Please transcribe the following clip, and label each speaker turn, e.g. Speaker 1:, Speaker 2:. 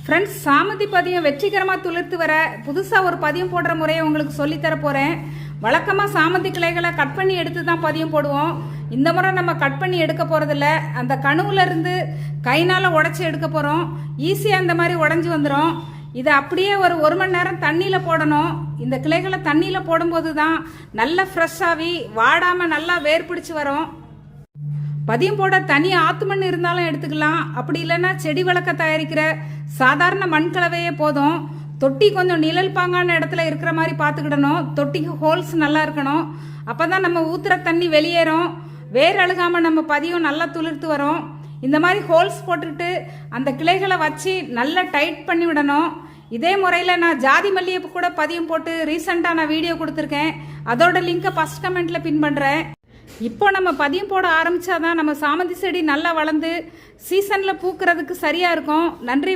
Speaker 1: Friends, சாமந்தி பதியம் வெற்றிகரமாக துளிர்த்து வர புதுசாக ஒரு பதியம் போடுற முறையை உங்களுக்கு சொல்லித்தர போகிறேன். வழக்கமாக சாமந்தி கிளைகளை கட் பண்ணி எடுத்து தான் பதியம் போடுவோம். இந்த முறை நம்ம கட் பண்ணி எடுக்க போகிறதில்ல. அந்த கணுவுல இருந்து கைனால் உடச்சி எடுக்க போகிறோம். ஈஸியாக இந்த மாதிரி உடஞ்சி வந்துடும். இதை அப்படியே ஒரு மணி நேரம் தண்ணியில் போடணும். இந்த கிளைகளை தண்ணியில் போடும்போது தான் நல்லா ஃப்ரெஷ்ஷாகி வாடாமல் நல்லா வேர் பிடிச்சி வரும். பதியம் போட தனி ஆத்து மண் இருந்தாலும் எடுத்துக்கலாம். அப்படி இல்லைன்னா செடி வளர்க்க தயாரிக்கிற சாதாரண மண் கலவையே போதும். தொட்டி கொஞ்சம் நிழல் பாங்கான இடத்துல இருக்கிற மாதிரி பார்த்துக்கிடணும். தொட்டிக்கு ஹோல்ஸ் நல்லா இருக்கணும். அப்போ தான் நம்ம ஊற்றுற தண்ணி வெளியேறும். வேர் அழுகாமல் நம்ம பதியம் நல்லா துளிர்த்து வரும். இந்த மாதிரி ஹோல்ஸ் போட்டுக்கிட்டு அந்த கிளைகளை வச்சு நல்லா டைட் பண்ணி விடணும். இதே முறையில் நான் ஜாதி மல்லிகைப்பூ கூட பதியம் போட்டு ரீசெண்டாக நான் வீடியோ கொடுத்துருக்கேன். அதோட லிங்கை ஃபர்ஸ்ட் கமெண்ட்டில் பின் பண்ணுறேன். இப்போ நம்ம பதியம் போட ஆரம்பித்தாதான் நம்ம சாமந்தி செடி நல்லா வளர்ந்து சீசனில் பூக்கிறதுக்கு சரியாக இருக்கும். நன்றி.